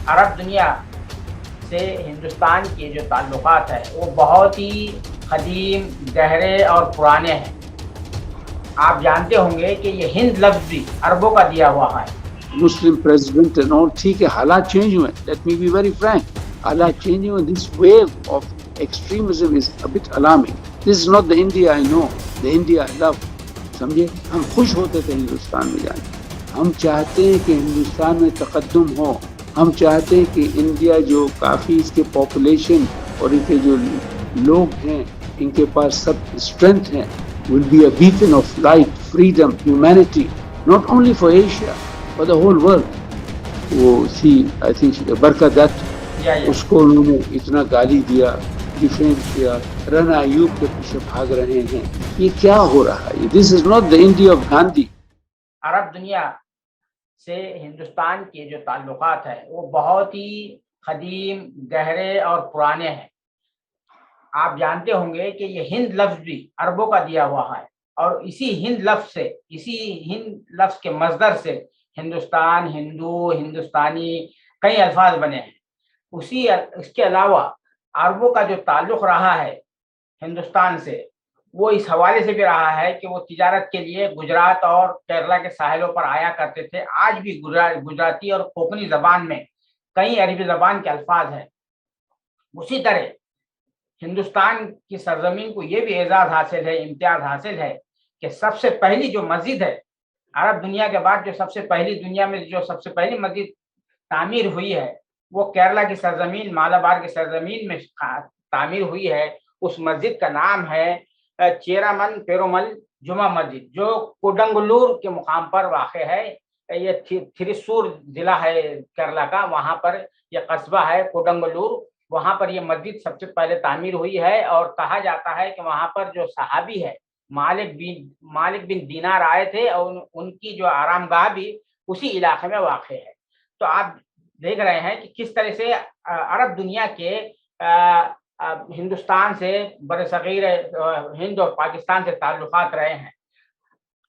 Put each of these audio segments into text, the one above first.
عرب دنیا سے ہندوستان کے جو تعلقات ہیں وہ بہت ہی قدیم، گہرے اور پرانے ہیں۔ آپ جانتے ہوں گے کہ یہ ہند لفظ بھی عربوں کا دیا ہوا ہے۔ Muslim president and all, ٹھیک ہے حالات چینج ہوئے. Let me be very frank. حالات چینج ہوئے. This wave of extremism is a bit alarming. This is not the India I know, the India I love. سمجھے ہم خوش ہوتے تھے ہندوستان میں جانے. ہم چاہتے ہیں کہ ہندوستان میں تقدم ہو. ہم چاہتے ہیں کہ انڈیا جو کافی اس کے پاپولیشن اور ان کے جو لوگ ہیں ان کے پاس سب اسٹرینتھ ہیں will be a beacon of light, freedom, humanity, not only for Asia, for the whole world. وہ تھی آئی تھنک برکت اس کو انہوں نے اتنا گالی دیا، ڈیفینڈ کیا، رانا ایوب کے پیچھے بھاگ رہے ہیں. یہ کیا ہو رہا ہے؟ This is not the India of Gandhi. عرب دنیا سے ہندوستان کے جو تعلقات ہیں وہ بہت ہی قدیم، گہرے اور پرانے ہیں۔ آپ جانتے ہوں گے کہ یہ ہند لفظ بھی عربوں کا دیا ہوا ہے، اور اسی ہند لفظ کے مصدر سے ہندوستان، ہندو، ہندوستانی کئی الفاظ بنے ہیں۔ اس کے علاوہ عربوں کا جو تعلق رہا ہے ہندوستان سے وہ اس حوالے سے بھی رہا ہے کہ وہ تجارت کے لیے گجرات اور کیرلا کے ساحلوں پر آیا کرتے تھے۔ آج بھی گجراتی اور کوکنی زبان میں کئی عربی زبان کے الفاظ ہیں۔ اسی طرح ہندوستان کی سرزمین کو یہ بھی اعزاز حاصل ہے، امتیاز حاصل ہے کہ سب سے پہلی جو مسجد ہے عرب دنیا کے بعد، جو سب سے پہلی دنیا میں جو سب سے پہلی مسجد تعمیر ہوئی ہے وہ کیرلا کی سرزمین، مالابار کی سرزمین میں تعمیر ہوئی ہے۔ اس مسجد کا نام ہے چیرامن پیرومل جمعہ مسجد، جو کوڈنگلور کے مقام پر واقع ہے۔ یہ تھریسور ضلع ہے کیرلا کا، وہاں پر یہ قصبہ ہے کوڈنگلور، وہاں پر یہ مسجد سب سے پہلے تعمیر ہوئی ہے۔ اور کہا جاتا ہے کہ وہاں پر جو صحابی ہے مالک بن دینار آئے تھے، اور ان کی جو آرام گاہ بھی اسی علاقے میں واقع ہے۔ تو آپ دیکھ رہے ہیں کہ کس طرح سے عرب دنیا کے ہندوستان سے برصغیر ہند اور پاکستان سے تعلقات رہے ہیں۔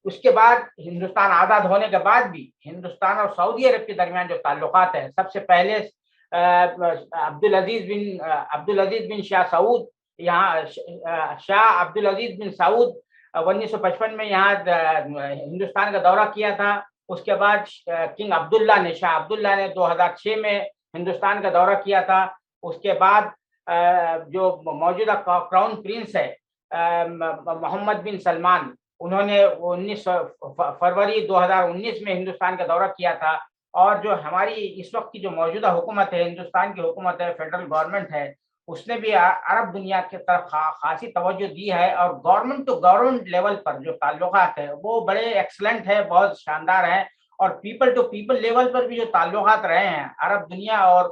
اس کے بعد ہندوستان آزاد ہونے کے بعد بھی ہندوستان اور سعودی عرب کے درمیان جو تعلقات ہیں، سب سے پہلے عبدالعزیز بن شاہ سعود، یہاں شاہ عبدالعزیز بن سعود 1955 میں یہاں ہندوستان کا دورہ کیا تھا۔ اس کے بعد کنگ شاہ عبداللہ نے 2006 میں ہندوستان کا دورہ کیا تھا۔ اس کے بعد جو موجودہ کراؤن پرنس ہے محمد بن سلمان، انہوں نے 19 فروری 2019 میں ہندوستان کا دورہ کیا تھا۔ اور جو ہماری اس وقت کی جو موجودہ حکومت ہے، ہندوستان کی حکومت ہے، فیڈرل گورنمنٹ ہے، اس نے بھی عرب دنیا کی طرف خاصی توجہ دی ہے۔ اور گورنمنٹ ٹو گورنمنٹ لیول پر جو تعلقات ہے وہ بڑے ایکسلنٹ ہے، بہت شاندار ہیں۔ اور پیپل ٹو پیپل لیول پر بھی جو تعلقات رہے ہیں عرب دنیا اور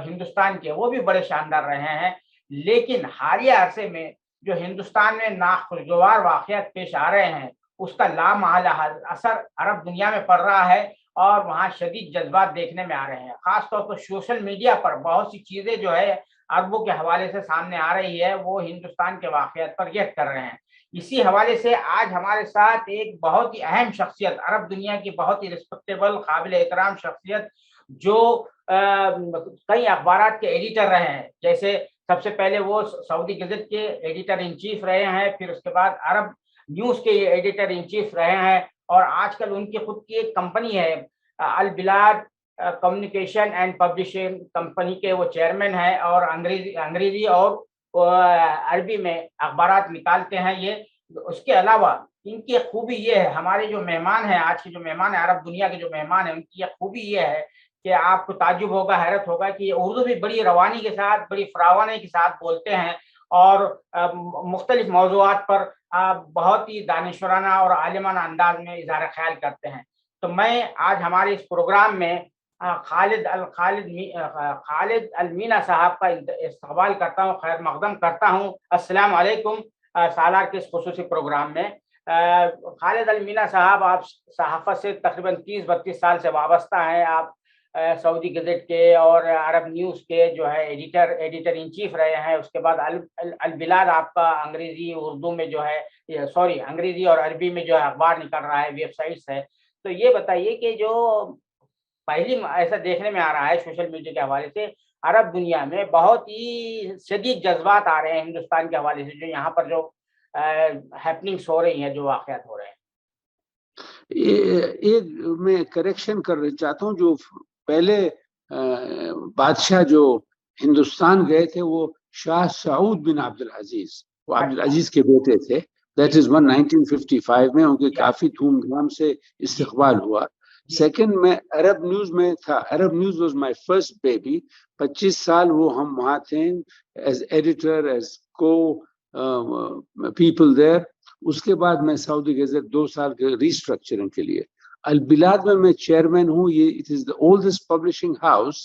ہندوستان کے، وہ بھی بڑے شاندار رہے ہیں۔ لیکن حالیہ عرصے میں جو ہندوستان میں ناخوشگوار واقعات پیش آ رہے ہیں، اس کا لامحالہ اثر عرب دنیا میں پڑ رہا ہے، اور وہاں شدید جذبات دیکھنے میں آ رہے ہیں۔ خاص طور پر سوشل میڈیا پر بہت سی چیزیں جو ہے عربوں کے حوالے سے سامنے آ رہی ہے، وہ ہندوستان کے واقعات پر ریئیکٹ کر رہے ہیں۔ اسی حوالے سے آج ہمارے ساتھ ایک بہت ہی اہم شخصیت، عرب دنیا کی بہت ہی ریسپیکٹیبل، قابل احترام شخصیت، جو کئی اخبارات کے ایڈیٹر رہے ہیں، جیسے سب سے پہلے وہ سعودی گزٹ کے ایڈیٹر ان چیف رہے ہیں، پھر اس کے بعد عرب نیوز کے ایڈیٹر ان چیف رہے ہیں، اور آج کل ان کی خود کی ایک کمپنی ہے البلاد کمیونیکیشن اینڈ پبلشنگ کمپنی کے وہ چیئرمین ہیں، اور انگریزی اور عربی میں اخبارات نکالتے ہیں یہ۔ اس کے علاوہ ان کی خوبی یہ ہے، ہمارے جو مہمان ہیں، آج کے جو مہمان ہیں، عرب دنیا کے جو مہمان ہیں، ان کی خوبی یہ ہے کہ آپ کو تعجب ہوگا، حیرت ہوگا کہ اردو بھی بڑی روانی کے ساتھ، بڑی فراوانی کے ساتھ بولتے ہیں، اور مختلف موضوعات پر بہت ہی دانشورانہ اور عالمانہ انداز میں اظہار خیال کرتے ہیں۔ تو میں آج ہمارے اس پروگرام میں خالد المینا صاحب کا استقبال کرتا ہوں، خیر مقدم کرتا ہوں۔ السلام علیکم۔ سالار کے اس خصوصی پروگرام میں خالد المینا صاحب، آپ صحافت سے تقریباً 30-32 سال سے وابستہ ہیں۔ آپ سعودی گزٹ کے اور عرب نیوز کے جو ہے ایڈیٹر ان چیف رہے ہیں۔ اس کے بعد البلاد آپ کا انگریزی اردو میں جو ہے انگریزی اور عربی میں جو ہے اخبار نکل رہا ہے، ویب سائٹس ہے۔ تو یہ بتائیے کہ جو پہلی ایسا دیکھنے میں آ رہا ہے سوشل میڈیا کے حوالے سے عرب دنیا میں بہت ہی شدید جذبات آ رہے ہیں ہندوستان کے حوالے سے، جو یہاں پر جو ہیپننگس ہو رہی ہیں، جو واقعات ہو رہے ہیں. ایک میں کریکشن کرنا چاہتا ہوں، جو پہلے بادشاہ جو ہندوستان گئے تھے وہ شاہ سعود بن عبد العزیز، وہ عبد العزیز کے بیٹے تھے. دیٹ از 1955 میں ان کے کافی دھوم دھام سے استقبال ہوا. سیکنڈ میں عرب نیوز میں تھا. Arab News was my first baby. 25 سال وہ ہم وہاں تھے ایز ایڈیٹر، ایز کو پیپل دیر. اس کے بعد میں سعودی گزٹ 2 سال کے ریسٹرکچرنگ کے لیے. البلاد میں چیئرمین ہوں. یہ it is the oldest publishing house.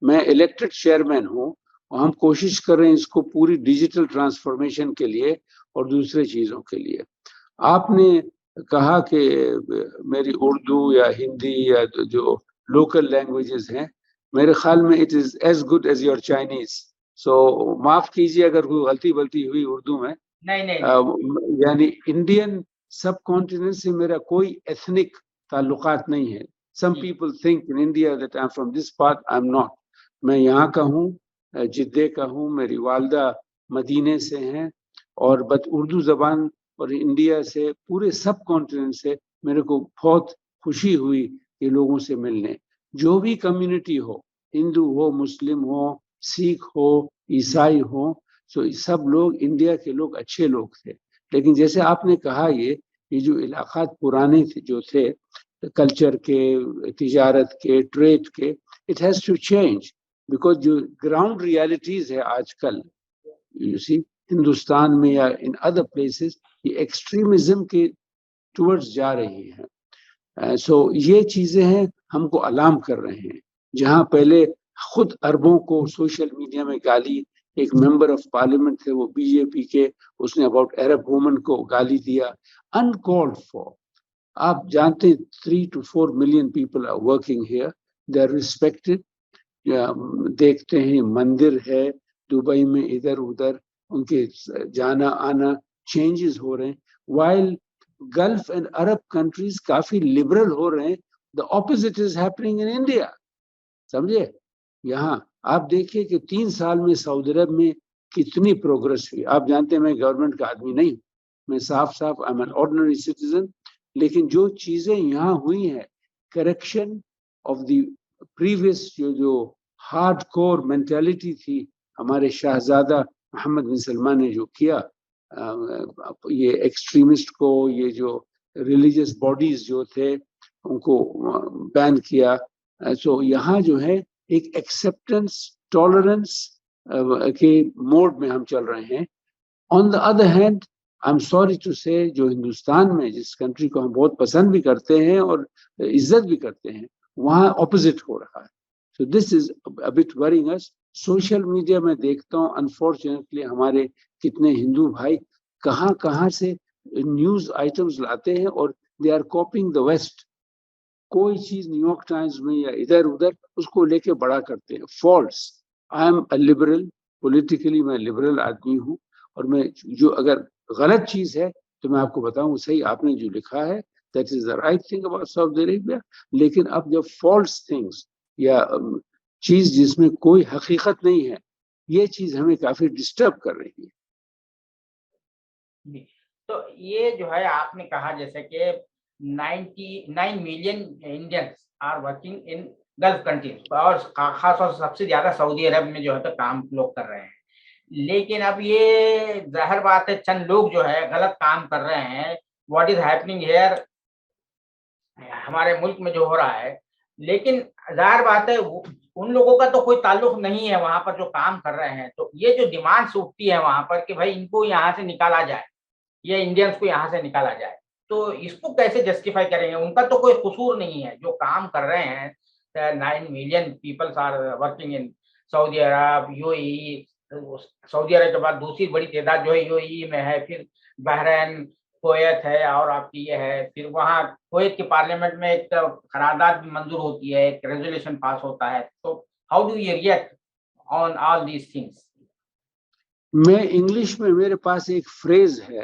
میں الیکٹڈ چیئرمین ہوں، اور ہم کوشش کر رہے ہیں اس کو پوری ڈیجیٹل ٹرانسفارمیشن کے لیے اور دوسرے چیزوں کے لیے. آپ نے کہا کہ میری اردو یا ہندی یا جو لوکل لینگویجز ہیں، میرے خیال میں it is as good as your Chinese. So معاف کیجیے اگر کوئی غلطی بلطی ہوئی اردو میں. نہیں یعنی انڈین سب کانٹیننٹ سے میرا کوئی ایتھنک تعلقات نہیں ہے. Some people think in India that I am from this part. I am not. میں یہاں کا ہوں، جدے کا ہوں. میری والدہ مدینے سے ہیں، اور بس اردو زبان اور انڈیا سے پورے سب کانٹیننٹ سے میرے کو بہت خوشی ہوئی کہ لوگوں سے ملنے. جو بھی کمیونٹی ہو، ہندو ہو، مسلم ہو، سکھ ہو، عیسائی ہو، سو سب لوگ انڈیا کے لوگ اچھے لوگ تھے. لیکن جیسے آپ نے کہا یہ جو علاقات پرانے تھے جو تھے کلچر کے، تجارت کے، ٹریڈ کے، it has to change because جو گراؤنڈ ریالٹیز ہے آج کل یو سی ہندوستان میں یا ان ادر پلیسز، یہ ایکسٹریمزم کے ٹورڈز جا رہی ہیں. سو یہ چیزیں ہیں ہم کو الارم کر رہے ہیں. جہاں پہلے خود عربوں کو سوشل میڈیا میں گالی، ایک ممبر آف پارلیمنٹ تھے وہ بی جے پی کے، اس نے اباؤٹ عرب وومن کو گالی دیا uncalled for. آپ جانتے 3 to 4 million people are working here. They are respected. دیکھتے ہیں مندر ہے دبئی میں، ادھر ادھر ان کے جانا آنا چینجز ہو رہے ہیں. while Gulf and Arab countries کافی لبرل ہو رہے ہیں، the opposite is happening in India. سمجھے؟ یہاں آپ دیکھیے کہ 3 سال میں سعودی عرب میں کتنی پروگرس ہوئی. آپ جانتے ہیں میں گورنمنٹ کا آدمی نہیں ہوں، میں صاف I am an ordinary citizen. لیکن جو چیزیں یہاں ہوئی ہیں، کریکشن آف دی پریویس جو ہارڈ کور مینٹیلٹی تھی ہمارے شہزادہ محمد بن سلمان نے جو کیا، یہ ایکسٹریمسٹ کو، یہ جو ریلیجس باڈیز جو تھے ان کو بین کیا. سو یہاں جو ہے ایک ایکسیپٹنس، ٹالرنس کے موڈ میں ہم چل رہے ہیں. On the other hand I am sorry to say, جو ہندوستان میں جس کنٹری کو ہم بہت پسند بھی کرتے ہیں اور عزت بھی کرتے ہیں، وہاں اپوزٹ ہو رہا ہے. So this is a bit worrying us. Social media میں دیکھتا ہوں انفارچونیٹلی ہمارے کتنے ہندو بھائی کہاں کہاں سے نیوز آئٹمز لاتے ہیں اور they are copying the West. کوئی چیز نیو یارک ٹائمز میں یا ادھر ادھر اس کو لے کے بڑا کرتے ہیں. False. I am a liberal, politically میں لبرل آدمی ہوں، اور میں جو اگر غلط چیز ہے تو میں آپ کو بتاؤں صحیح آپ نے جو لکھا ہے that is the right thing about Saudi Arabia. لیکن اب جب فالس تھنگس یا چیز جس میں کوئی حقیقت نہیں ہے، یہ چیز ہمیں کافی ڈسٹرب کر رہی ہے. تو یہ جو ہے آپ نے کہا جیسے کہ 99 million Indians are working in Gulf countries, اور خاص طور سے سب سے زیادہ سعودی عرب میں جو ہے تو کام لوگ کر رہے ہیں. لیکن اب یہ ظاہر بات ہے چند لوگ جو ہے غلط کام کر رہے ہیں. واٹ از ہیپننگ ہیئر، ہمارے ملک میں جو ہو رہا ہے، لیکن ظاہر بات ہے ان لوگوں کا تو کوئی تعلق نہیں ہے وہاں پر جو کام کر رہے ہیں. تو یہ جو ڈیمانڈس اٹھتی ہے وہاں پر کہ بھائی ان کو یہاں سے نکالا جائے، یہ انڈینس کو یہاں سے نکالا جائے، تو اس کو کیسے جسٹیفائی کریں گے؟ ان کا تو کوئی قصور نہیں ہے جو کام کر رہے ہیں. 9 million peoples are working in Saudi Arab, U A E. Saudi Arab کے بعد دوسری بڑی تعداد جو ہے یو اے ای میں ہے، پھر بحرین، کویت ہے، اور آپ کی یہ ہے. پھر وہاں کویت کے پارلیمنٹ میں ایک قرارداد بھی منظور ہوتی ہے، ایک ریزولوشن پاس ہوتا ہے. تو how do you react on all these things? میں انگلش میں میرے پاس ایک فریز ہے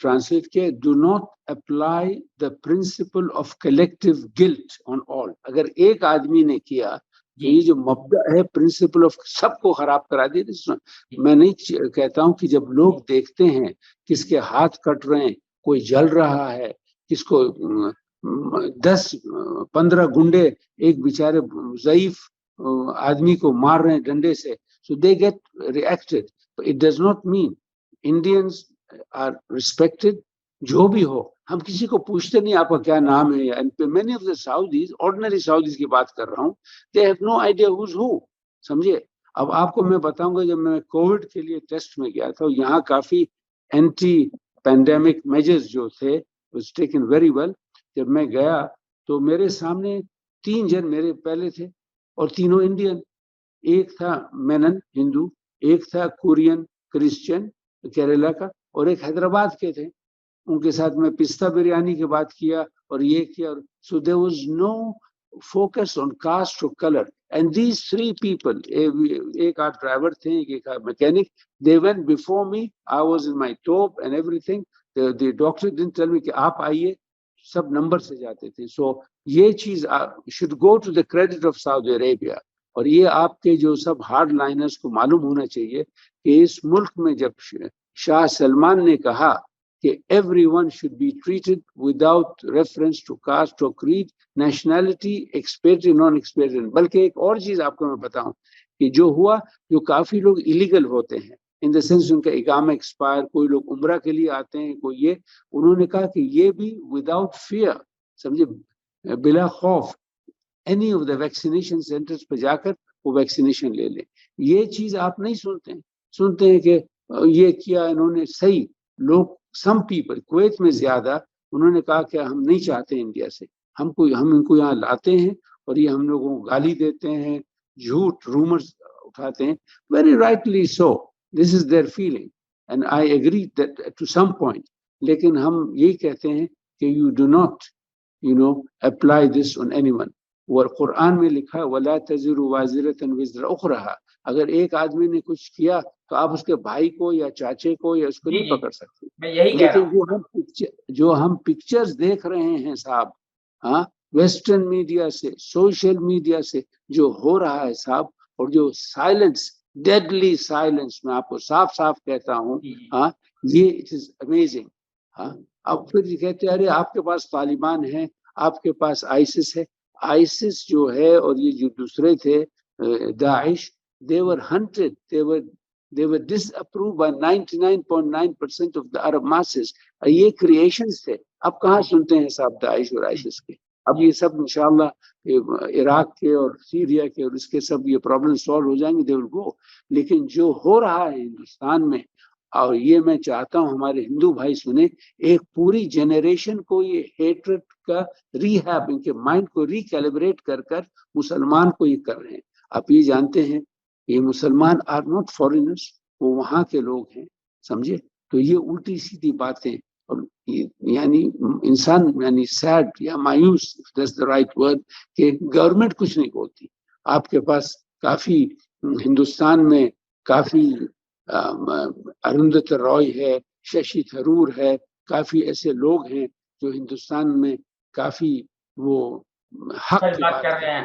ٹرانسلیٹ کیا, do not apply the principle of collective guilt on all. اگر ایک آدمی نے کیا تو یہ جو مبدأ ہے پرنسپل آف سب کو خراب کرا دیا. میں نہیں کہتا ہوں کہ جب لوگ دیکھتے ہیں کس کے ہاتھ کٹ رہے ہیں, کوئی جل رہا ہے, کس کو 10-15 گنڈے ایک بیچارے ضعیف آدمی کو مار رہے ہیں ڈنڈے سے, so they get reacted. But it does not mean Indians are respected. جو بھی ہو, ہم کسی کو پوچھتے نہیں آپ کا کیا نام ہے. And many of the Saudis, ordinary Saudis کی بات کر رہا ہوں, they have no idea who's who. سمجھے. اب آپ کو میں بتاؤں گا, جب میں کووڈ کے لیے ٹیسٹ میں گیا تھا, یہاں کافی اینٹی پینڈیمک میجرز جو تھے was taken very well. جب میں گیا تو میرے سامنے 3 جن میرے پہلے تھے اور تینوں انڈین. ایک تھا مینن ہندو, ایک تھا کورین کرسچن کیرلا کا, اور ایک حیدرآباد کے تھے. ان کے ساتھ میں پستہ بریانی کی بات کیا اور یہ کیا. So there was no focus on caste اور کلر. اینڈ دیز 3 people, ایک آدھ ڈرائیور تھے, ایک mechanic, they went before me. I was in my top and everything. The doctor didn't tell me کہ آپ آئیے, سب نمبر سے جاتے تھے. سو یہ چیز should go to the credit of Saudi Arabia. اور یہ آپ کے جو سب ہارڈ لائنرز کو معلوم ہونا چاہیے کہ اس ملک میں جب شاہ سلمان نے کہا کہ everyone should be treated without reference to caste اور کریڈ, نیشنلٹی, ایکسپیٹری, نان ایکسپیٹری. بلکہ ایک اور چیز آپ کو میں بتاؤں کہ جو ہوا, جو کافی لوگ ایلیگل ہوتے ہیں ان دا سینس ان کا اقامہ ایکسپائر, کوئی لوگ عمرہ کے لیے آتے ہیں, کوئی یہ, انہوں نے کہا کہ یہ بھی وداؤٹ فیئر, سمجھے, بلا خوف, any of the vaccination centres پہ جا کر وہ ویکسینیشن لے لیں. یہ چیز آپ نہیں سنتے ہیں. سنتے ہیں کہ یہ کیا انہوں نے. صحیح لوگ, سم پیپل, کویت میں زیادہ, انہوں نے کہا کہ ہم نہیں چاہتے انڈیا سے, ہم ان کو یہاں لاتے ہیں اور یہ ہم لوگوں کو گالی دیتے ہیں, جھوٹ رومرز اٹھاتے ہیں. Very rightly so, this is their feeling and I agree to some point. لیکن ہم یہی کہتے ہیں کہ you do not apply this on anyone. اور قرآن میں لکھا ہے وَلَا تَزِرُ وَازِرَةً وِزْرَ أُخْرَهَا. اگر ایک آدمی نے کچھ کیا تو آپ اس کے بھائی کو یا چاچے کو یا اس کو نہیں پکڑ سکتے. میں یہی کہہ رہا ہوں. لیکن جو ہم پکچرز دیکھ رہے ہیں صاحب, ہاں, ویسٹرن میڈیا سے, سوشل میڈیا سے جو ہو رہا ہے صاحب, اور جو سائلنس, ڈیڈلی سائلنس, میں آپ کو صاف صاف کہتا ہوں, ہاں, یہ اٹ از امیزنگ. ہاں, اب پھر کہتے ہیں ارے آپ کے پاس طالبان ہیں, آپ کے پاس آئیسس ہے. آئیسس جو ہے اور یہ جو دوسرے تھے داعش, they were hunted, they were disapproved by 99.9% of the Arab masses. یہ کریشنز تھے. اب کہاں سنتے ہیں صاحب داعش اور آئیسس کے. اب یہ سب انشاءاللہ عراق کے اور سیریا کے اور اس کے سب یہ پرابلم سالو ہو جائیں گے, they will go. لیکن جو ہو رہا ہے ہندوستان میں, اور یہ میں چاہتا ہوں ہمارے ہندو بھائی سنیں, ایک پوری جنریشن کو یہ ہیٹرڈ کا ریہیب, ان کے مائنڈ کو ریکیلیبریٹ کر کر مسلمان کو یہ کر رہے ہیں. آپ یہ جانتے ہیں یہ مسلمان آر ناٹ فارینرز, وہ وہاں کے لوگ ہیں, سمجھے. تو یہ الٹی سیدھی باتیں, اور یعنی انسان یعنی سیڈ یا مایوس, دیٹس دا رائٹ ورڈ, کہ گورنمنٹ کچھ نہیں بولتی. آپ کے پاس کافی ہندوستان میں کافی ارندت رائے ہے, ششی تھرور ہے, کافی ایسے لوگ ہیں جو ہندوستان میں کافی وہ حق کی بات کر رہے ہیں.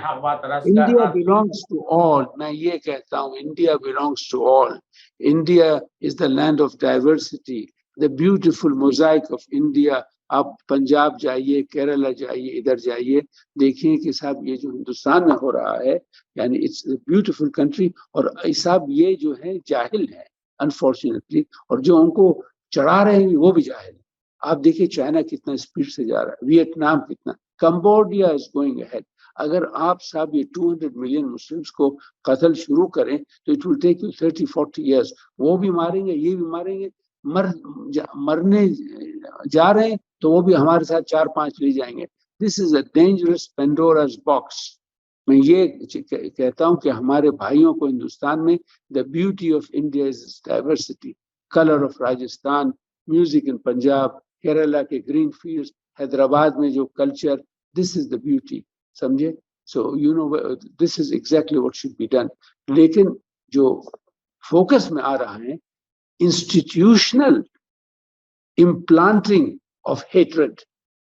India belongs to all. میں یہ کہتا ہوں India belongs to all. India is the land of diversity, the beautiful mosaic of India. آپ پنجاب جائیے, کیرلا جائیے, ادھر جائیے, دیکھیں کہ صاحب یہ جو ہندوستان میں ہو رہا ہے, یعنی اٹس اے بیوٹیفل کنٹری. اور صاحب یہ جو ہے جاہل ہے انفارچونیٹلی, اور جو ان کو چڑھا رہے ہیں وہ بھی جاہل ہے. آپ دیکھیں چائنا کتنا اسپیڈ سے جا رہا ہے, ویتنام کتنا, کمبوڈیا از گوئنگ اہیڈ. اگر آپ صاحب یہ 200 ملین مسلمس کو قتل شروع کریں تو it will take you 30-40 years. وہ بھی ماریں گے, یہ بھی ماریں گے, مرنے جا رہے ہیں تو وہ بھی ہمارے ساتھ 4-5 لے جائیں گے. دس از اے ڈینجرس پینڈوراز باکس. میں یہ کہتا ہوں کہ ہمارے بھائیوں کو ہندوستان میں the beauty of India is diversity, colour of Rajasthan, music ان پنجاب, کیرلا کے گرین فیلڈز, حیدرآباد میں جو culture, this is the beauty, سمجھے. So you know this is exactly what should be done. لیکن جو فوکس میں آ رہا ہے institutional implanting of hatred.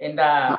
in the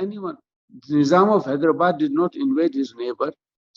anyone. Nizam of Hyderabad did not invade his neighbor,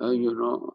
you know,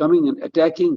coming and attacking,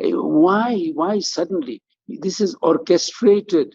Why suddenly? This is orchestrated.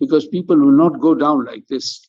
because people will not go down like this.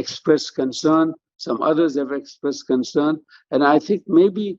expressed concern, some others have expressed concern, and I think maybe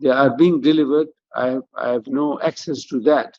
they are being delivered. I have no access to that.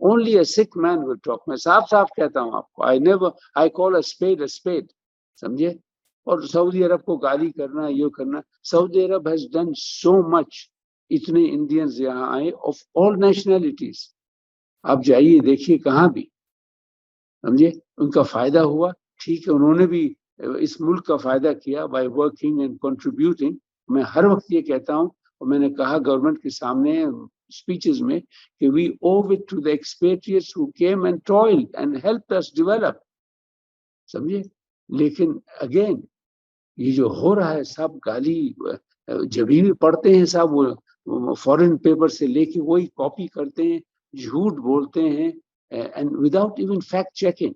Only a sick man will talk. میں صاف صاف کہتا ہوں آپ کو. I call a spade. سمجھے؟ اور سعودی عرب کو گالی کرنا، یہ کرنا. سعودی عرب has done so much. اتنے انڈینز یہاں آئے of all nationalities. آپ جائیے دیکھیے کہاں بھی، سمجھے؟ ان کا فائدہ ہوا. ٹھیک ہے، انہوں نے بھی اس ملک کا فائدہ کیا by working and contributing. میں ہر وقت یہ کہتا ہوں، اور میں نے کہا گورنمنٹ کے سامنے اسپیچز میں کہ we owe it to the expatriates who came and toiled and helped us develop. سمجھے؟ لیکن اگین یہ جو ہو رہا ہے، سب گالی جبھی بھی پڑھتے ہیں، سب وہ فورن پیپر سے لے کے وہی کاپی کرتے ہیں، جھوٹ بولتے ہیں and without even fact checking.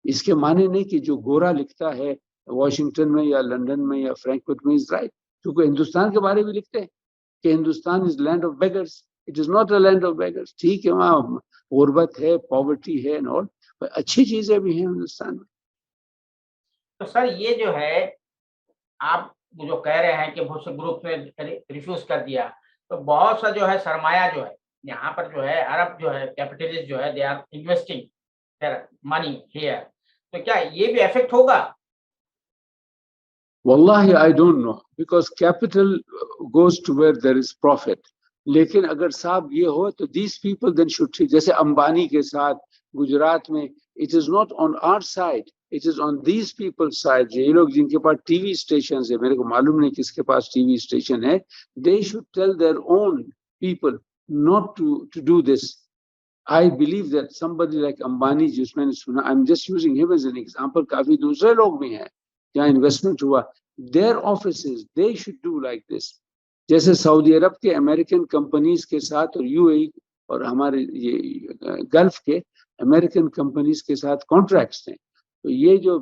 اس کے معنی نہیں کہ جو گورا لکھتا ہے واشنگٹن میں یا لندن میں یا فرینکفرٹ میں از رائٹ، کیونکہ ہندوستان کے بارے میں لکھتے ہیں کہ Hindustan is land of beggars. It is not a land of beggars. ٹھیک ہے، وہاں غربت ہے، پاورٹی ہے and all، اچھی چیزیں بھی ہیں ہندوستان میں. تو سر یہ جو ہے آپ جو کہہ رہے ہیں کہ بہت سے گروپ نے ریفیوز کر دیا، تو بہت سا جو ہے سرمایہ جو ہے یہاں پر جو ہے عرب جو ہے کیپٹلسٹ جو ہے they are investing money here, تو کیا یہ بھی افیکٹ ہوگا؟ واللہ I don't know because capital goes to where there is profit. لیکن اگر صاحب یہ ہو تو these people then should treat، جیسے امبانی کے ساتھ گجرات میں it is not on our side, it is on these people's side. یہ لوگ جن کے پاس ٹی وی اسٹیشنز ہے، میرے کو معلوم نہیں کس کے پاس ٹی وی اسٹیشن ہے، they should tell their own people not to do this. I believe that somebody like Ambani جس میں نے سنا، I'm just using him as an example، کافی دوسرے لوگ بھی ہیں جہاں انویسٹمنٹ ہوا، their offices they should do like this. جیسے سعودی عرب کے امریکن کمپنیز کے ساتھ اور یو اے اور ہمارے یہ گلف کے امریکن کمپنیز کے ساتھ کانٹریکٹس تھے، تو یہ جو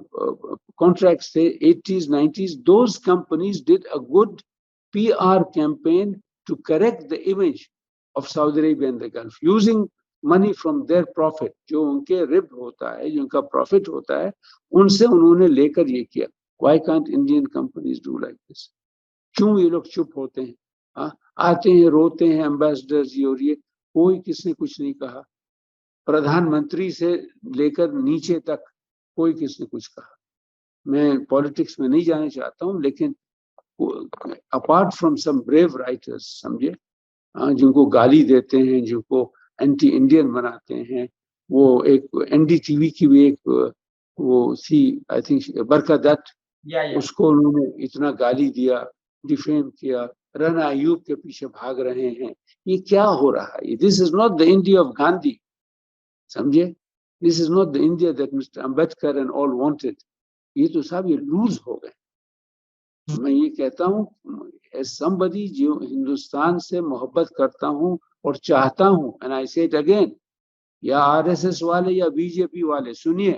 کانٹریکٹس تھے 80s 90s، those companies did a good PR campaign to correct the image of Saudi Arabia and the Gulf using money from their profit. جو ان کے رب ہوتا ہے، جو ان کا پروفٹ ہوتا ہے، ان سے انہوں نے لے کر یہ کیا. Why can't Indian companies do like this? کیوں یہ لوگ چپ ہوتے ہیں؟ آتے ہیں روتے ہیں امبیسڈرز یہ اور یہ، کوئی کس نے کچھ نہیں کہا. پردھان منتری سے لے کر نیچے تک کوئی کس نے کچھ کہا. میں پالیٹکس میں نہیں جانا چاہتا ہوں، لیکن apart from some brave writers, سمجھے، جن کو گالی دیتے ہیں، جن کو اینٹی انڈین بناتے ہیں. وہ ایک این ڈی ٹی وی کی بھی ایک وہ تھی آئی تھنک برکت دت، اس کو انہوں نے اتنا گالی دیا، ڈیفیم کیا. رنا ایوب کے پیچھے بھاگ رہے ہیں. یہ کیا ہو رہا ہے؟ This is not the India of Gandhi, سمجھے، this is not the India that Mr Ambedkar and all wanted. یہ تو صاحب یہ لوز ہو گئے. میں یہ کہتا ہوں ایز somebody جو ہندوستان سے محبت کرتا ہوں اور چاہتا ہوں، and I say it again، یا آر ایس ایس والے یا بی جے پی والے سنیے،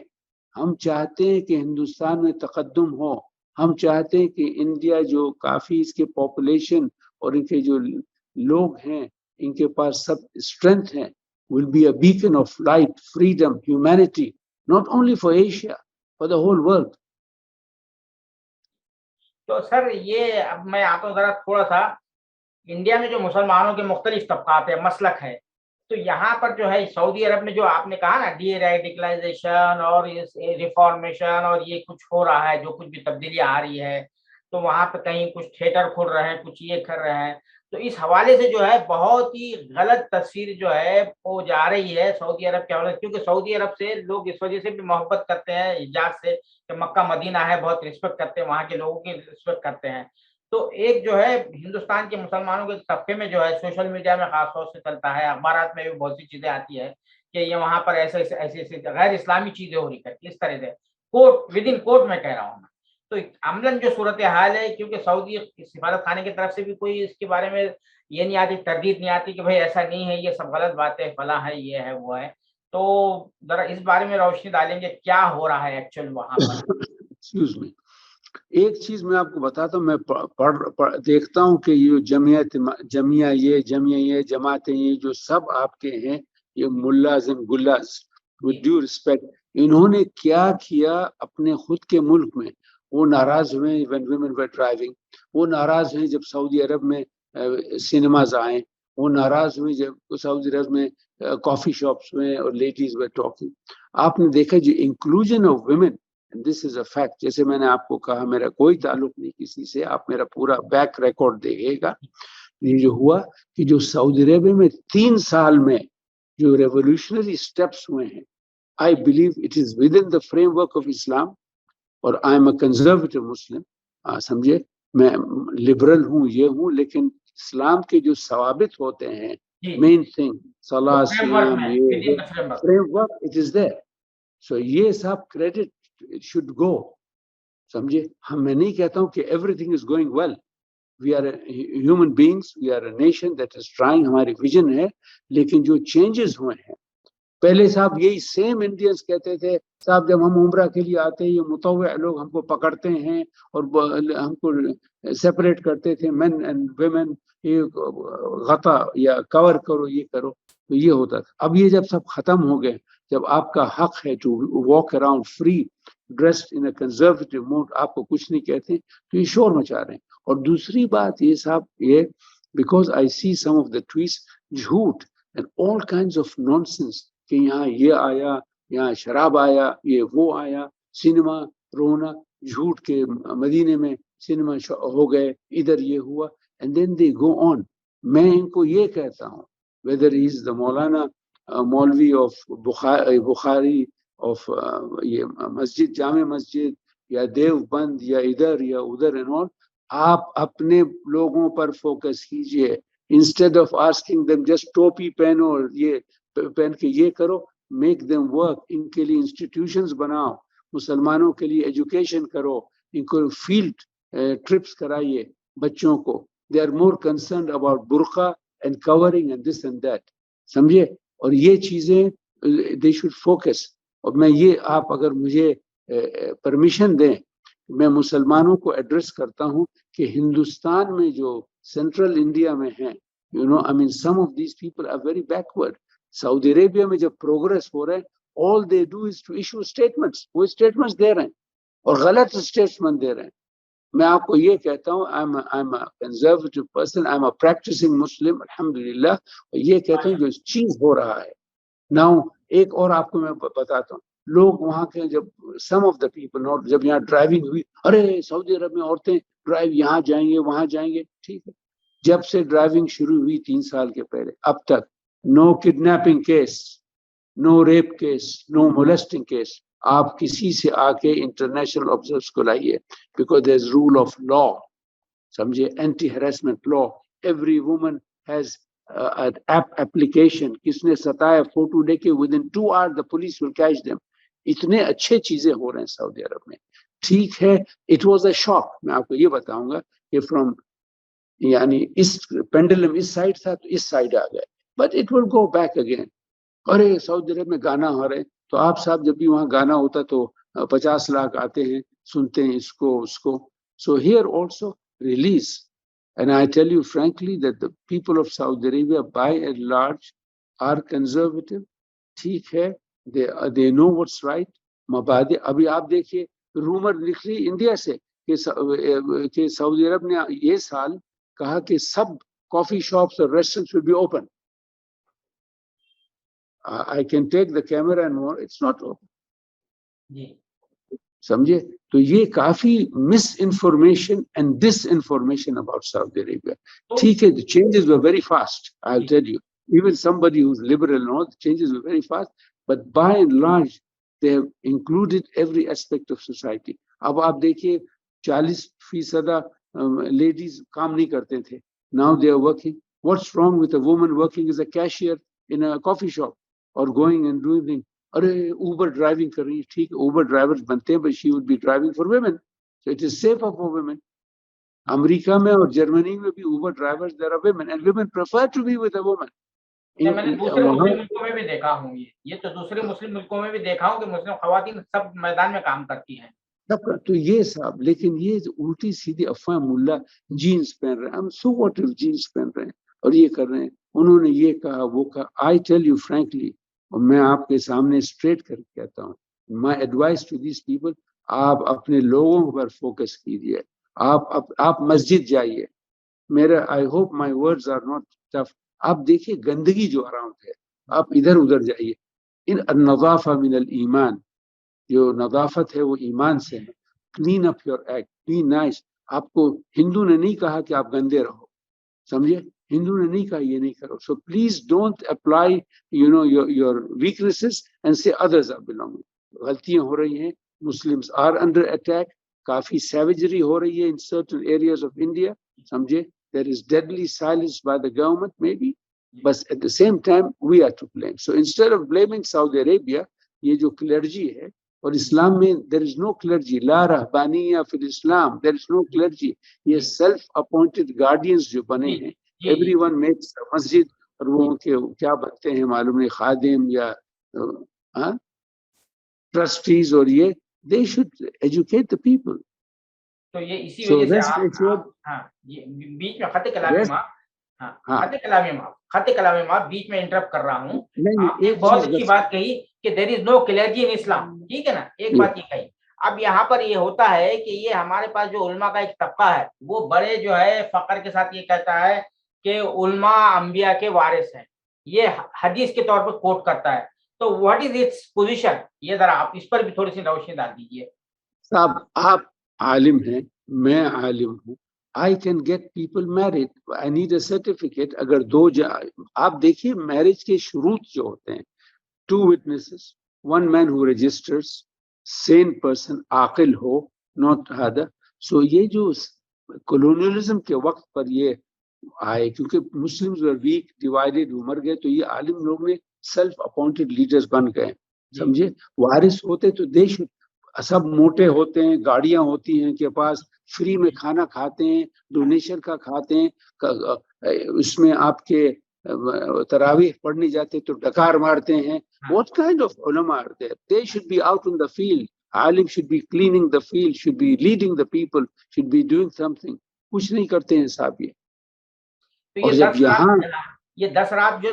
ہم چاہتے ہیں کہ ہندوستان میں تقدم ہو. ہم چاہتے ہیں کہ انڈیا جو کافی اس کے پاپولیشن اور ان کے جو لوگ ہیں، ان کے پاس سب اسٹرینتھ ہیں، will be a beacon of light, freedom, humanity, not only for Asia, for the whole world. تو سر یہ اب میں آتا ہوں ذرا تھوڑا سا انڈیا میں جو مسلمانوں کے مختلف طبقات ہیں، مسلک ہے، تو یہاں پر جو ہے سعودی عرب میں جو آپ نے کہا نا ڈی ریڈیکلائزیشن اور ریفارمیشن اور یہ کچھ ہو رہا ہے، جو کچھ بھی تبدیلیاں آ رہی ہے، تو وہاں پہ کہیں کچھ تھیٹر کھل رہے ہیں، کچھ یہ کر رہے ہیں، تو اس حوالے سے جو ہے بہت ہی غلط تصویر جو ہے وہ جا رہی ہے سعودی عرب کے حوالے سے، کیونکہ سعودی عرب سے لوگ اس وجہ سے بھی محبت کرتے ہیں حجاز سے کہ مکہ مدینہ ہے، بہت رسپیکٹ کرتے ہیں، وہاں کے لوگوں کی رسپیکٹ کرتے ہیں. تو ایک جو ہے ہندوستان کے مسلمانوں کے طبقے میں جو ہے سوشل میڈیا میں خاص طور سے چلتا ہے، اخبارات میں بھی بہت سی چیزیں آتی ہے کہ یہ وہاں پر ایسے ایسے غیر اسلامی چیزیں ہو رہی ہے، اس طرح سے کورٹ ود ان کورٹ میں کہہ رہا ہوں میں. تو عملاً جو صورتحال ہے، کیونکہ سعودی سفارت خانے کی طرف سے بھی کوئی اس کے بارے میں یہ نہیں آتی، تردید نہیں آتی کہ بھائی ایسا نہیں ہے، یہ سب غلط بات ہے، فلاں ہے، یہ ہے، وہ ہے. تو ذرا اس بارے میں روشنی ڈالیں گے کیا ہو رہا ہے ایکچوئل وہاں پر؟ ایکسکیوز می، ایک چیز میں آپ کو بتاتا ہوں، میں دیکھتا ہوں کہ یہ جمعیہ جماعتیں یہ جو سب آپ کے ہیں، یہ mills and گلاز، with due respect، انہوں نے کیا کیا اپنے خود کے ملک میں؟ وہ ناراض ہوئے when women were driving، وہ ناراض ہوئے جب سعودی عرب میں سینماز آئیں، وہ ناراض ہوئے جب سعودی عرب میں کافی شاپس ہوئے اور لیڈیز ور ٹاکنگ. آپ نے دیکھا جو inclusion of women, this is a fact. جیسے میں نے آپ کو کہا میرا کوئی تعلق نہیں کسی سے، آپ میرا پورا بیک ریکارڈ دیکھیے گا. یہ جو ہوا کہ جو سعودی عرب میں 3 سال میں جو ریولیوشنری اسٹیپس ہوئے ہیں، I believe it is within the framework of Islam. اور I am a conservative Muslim. سمجھے، میں لبرل ہوں، یہ ہوں، لیکن اسلام کے جو ثوابت ہوتے ہیں، مین تھنگ صلاح سیام، یہ فریم ورک اٹ از دیر. سو یہ سب کریڈٹ شوڈ گو. سمجھے، میں نہیں کہتا ہوں کہ everything is going well. We are human beings, we are a nation that is trying, ہماری ویژن ہے. لیکن جو چینجز ہوئے ہیں، پہلے صاحب یہی سیم انڈینس کہتے تھے صاحب جب ہم عمرہ کے لیے آتے ہیں یہ متطوع لوگ ہم کو پکڑتے ہیں اور ہم کو سیپریٹ کرتے تھے، مین اینڈ ویمن، یہ غطا یا کور کرو، یہ کرو، تو یہ ہوتا تھا. اب یہ جب سب ختم ہو گئے، جب آپ کا حق ہے to walk around free dressed in a conservative mode, آپ کو کچھ نہیں کہتے، تو یہ شور مچا رہے ہیں. اور دوسری بات یہ صاحب، یہ because I see some of the tweets, جھوٹ and all kinds of nonsense, کہ یہاں یہ آیا، یہاں شراب آیا، یہ وہ آیا، سینما رونا، جھوٹ کے مدینے میں سینما ہو گئے، ادھر یہ ہوا، اینڈ دین دے گو آن. میں ان کو یہ کہتا ہوں، whether he is the مولانا مولوی آف بخاری آف یہ مسجد، جامع مسجد، یا دیوبند، یا ادھر یا ادھر اینڈ آل، آپ اپنے لوگوں پر فوکس کیجئے. Instead of asking them just ٹوپی پہنو اور یہ پہن کے یہ کرو، میک دیم ورک. ان کے لیے انسٹیٹیوشنز بناؤ، مسلمانوں کے لیے ایجوکیشن کرو، ان کو فیلڈ ٹرپس کرائیے بچوں کو. They are more concerned about burqa and covering and this and that. سمجھے، اور یہ چیزیں دے شوڈ فوکس. اور میں یہ، آپ اگر مجھے پرمیشن دیں، میں مسلمانوں کو ایڈریس کرتا ہوں کہ ہندوستان میں جو سینٹرل انڈیا میں ہیں، you know, I mean, some of these people are very backward. سعودی عربیہ میں جب پروگرس ہو رہے ہیں، all they do is to issue statements. وہ statements دے رہے ہیں اور غلط statements دے رہے ہیں. میں آپ کو یہ کہتا ہوں، I'm a conservative person, I'm a practicing Muslim, الحمدللہ. یہ کہتا ہوں جو چیز ہو رہا ہے. Now ایک اور آپ کو میں بتاتا ہوں، لوگ وہاں کے جب some of the people جب یہاں ڈرائیونگ ہوئی، ارے سعودی عرب میں عورتیں ڈرائیو یہاں جائیں گے وہاں جائیں گے. ٹھیک ہے، جب سے ڈرائیونگ شروع ہوئی 3 سال کے پہلے اب تک، no kidnapping case, no rape case, no molesting case. آپ کسی سے آ کے انٹرنیشنل آبزرورس کو لائیے، because there is rule of law. سمجھے، anti harassment law. Every woman has application. کس نے ستایا، فوٹو لے کے within 2 hours the police will catch them. اتنے اچھے چیزیں ہو رہے ہیں سعودی عرب میں. ٹھیک ہے، it was a shock. میں آپ کو یہ بتاؤں گا کہ from یعنی اس پینڈلم اس سائڈ تھا تو اس سائڈ آ گئے، but it will go back again. ارے سعودی عرب میں گانا ہو رہے، تو آپ صاحب جب بھی وہاں گانا ہوتا تو 50 لاکھ آتے ہیں، سنتے ہیں اس کو اس کو. So here also release. And I tell you frankly that the people of Saudi Arabia by and large are conservative. ٹھیک ہے، they know what's right. مبادئ، ابھی آپ دیکھیے رومر نکلی انڈیا سے کہ سعودی عرب نے یہ سال کہا کہ سب کافی شاپس اور restaurants will be open. I can take the camera and more, it's not open. جی سمجھے، تو یہ کافی misinformation and disinformation about Saudi Arabia. ٹھیک ہے، the changes were very fast, I'll tell you. Even somebody who's liberal knows the changes were very fast, but by and large they have included every aspect of society. اب آپ دیکھیے 40% ladies کام نہیں کرتے تھے. Now they are working. What's wrong with a woman working as a cashier in a coffee shop or going and doing things? ارے Uber driving کر رہی ہے، ٹھیک ہے، اوبر ڈرائیورز بنتے ہیں، but she would be driving for women, so it is safer for women. امریکہ میں اور جرمنی میں بھی Uber drivers there are women and women prefer to be with a woman. میں نے دوسرے مسلم ملکوں میں بھی دیکھا ہوں، یہ تو دوسرے مسلم ملکوں میں بھی دیکھا ہوں کہ مسلم خواتین سب میدان میں کام کرتی ہیں. تو یہ صاحب، لیکن یہ الٹی سیدھی افواہ، ملا جینس پہن رہے ہیں، ہم سو واٹ جینس پہن رہے ہیں اور یہ کر رہے ہیں، انہوں نے یہ کہا وہ کہا. آئی ٹیل یو فرینکلی، اور میں آپ کے سامنے اسٹریٹ کر کے کہتا ہوں، my advice to these people, آپ اپنے لوگوں پر فوکس کیجیے. آپ مسجد جائیے. میرا I hope my words are not tough. آپ دیکھیے گندگی جو اراؤنڈ ہے, آپ ادھر ادھر جائیے. النظافہ من الایمان, جو نظافت ہے وہ ایمان سے ہے. Clean up your act, be nice. آپ کو ہندو نے نہیں کہا کہ آپ گندے رہو, سمجھے, ہندو نے نہیں کہا یہ نہیں کرو. So please don't apply your weaknesses and say others are belonging. غلطیاں ہو رہی ہیں, مسلمس آر انڈر اٹیک, کافی سیویجری ہو رہی ہے in certain areas of India, سمجھے. There is deadly silence by the government may be, بس at the same time we are to blame. So instead of blaming Saudi Arabia, یہ جو clergy ہے, اور اسلام میں دیر از نو کلرجی, لا رہبانیہ فی الاسلام, دیر از نو کلرجی. یہ سیلف اپوائنٹڈ گارڈینس جو بنے ہیں, ایوری ون میکس مسجد, اور وہ کیا بنتے ہیں معلوم نہیں, خادم یا ٹرسٹیز, اور یہ they should educate the people. تو یہ اسی So وجہ سے rest assured, ہاں یہ بیچ میں خط کلامی ماں بیچ میں انٹرپٹ کر رہا ہوں. آپ نے بہت اچھی بات کہی کہ دیر از نو کلیئرٹی ان اسلام, ٹھیک ہے نا, ایک بات یہ کہی. اب یہاں پر یہ ہوتا ہے کہ یہ ہمارے پاس جو علماء کا ایک طبقہ ہے, وہ بڑے جو ہے فخر کے ساتھ یہ کہتا ہے کہ علماء انبیاء کے وارث ہیں, یہ حدیث کے طور پر کوٹ کرتا ہے. تو واٹ از اٹس پوزیشن, یہ ذرا آپ اس پر بھی تھوڑی سی روشنی ڈال دیجیے. صاحب آپ عالم ہیں, میں عالم ہوں, I can get people married. I need a certificate. اگر آپ دیکھیے میرج کے شروط جو ہوتے ہیں, 2 witnesses, 1 man who registers, sane person, Aqil who, not other. So یہ جو colonialism کے وقت پر یہ آئے, کیونکہ مسلمز were weak, divided, مر گئے, تو یہ عالم لوگ نے سیلف اپوائنٹڈ لیڈرز بن گئے, سمجھے. وارث ہوتے تو دیش, سب موٹے ہوتے ہیں, گاڑیاں ہوتی ہیں کے پاس, فری میں کھانا کھاتے ہیں, ڈونیشن کا کھاتے ہیں, اس میں آپ کے تراویح پڑھنے جاتے تو ڈکار مارتے ہیں. What kind of ulama are there? They should be out in the field. Alam should be cleaning the field, should be leading the people, should be doing something. کچھ نہیں کرتے ہیں صاحب یہ. اور جب یہاں یہ 10 رات جو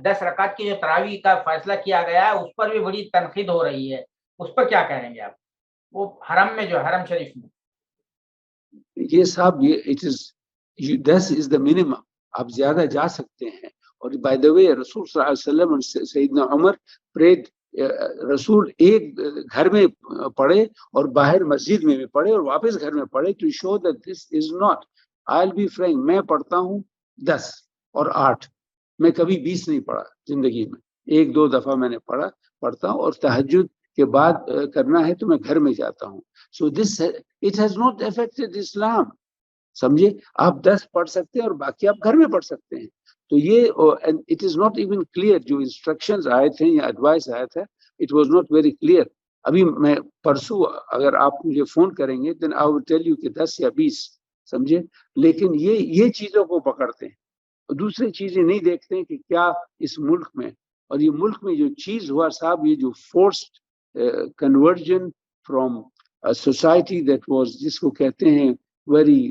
10 رکعت کی جو تراویح کا فیصلہ کیا گیا ہے, اس پر بھی بڑی تنقید ہو رہی ہے, اس پر کیا کہیں گے آپ؟ وہ حرم میں جو حرم شریف میں یہ صاحب, یہ 10 is the minimum. آپ زیادہ جا سکتے ہیں. اور بائی دا وے رسول صلی اللہ علیہ وسلم اور سیدنا عمر پریڈ, رسول ایک گھر میں پڑھے اور باہر مسجد میں بھی پڑھے اور واپس گھر میں پڑھے, to show that this is not. I'll be frank, میں پڑھتا ہوں 10 اور 8, میں کبھی 20 نہیں پڑھا زندگی میں, 1-2 دفعہ میں نے پڑھتا ہوں, اور تہجد کے بعد کرنا ہے تو میں گھر میں جاتا ہوں. So this, it has not affected Islam, سمجھے. آپ 10 پڑھ سکتے ہیں اور باقی آپ گھر میں پڑھ سکتے ہیں. تو یہ it is not even clear, جو انسٹرکشنز آئے تھے یا ایڈوائس آیا تھا, it was not very clear. ابھی میں پرسوں اگر آپ مجھے فون کریں گے then I will tell you کہ 10 یا 20, سمجھے. لیکن یہ چیزوں کو پکڑتے ہیں, دوسری چیزیں نہیں دیکھتے ہیں کہ کیا اس ملک میں, اور یہ ملک میں جو چیز ہوا صاحب, یہ جو forced conversion from society that was, جس کو کہتے ہیں ویری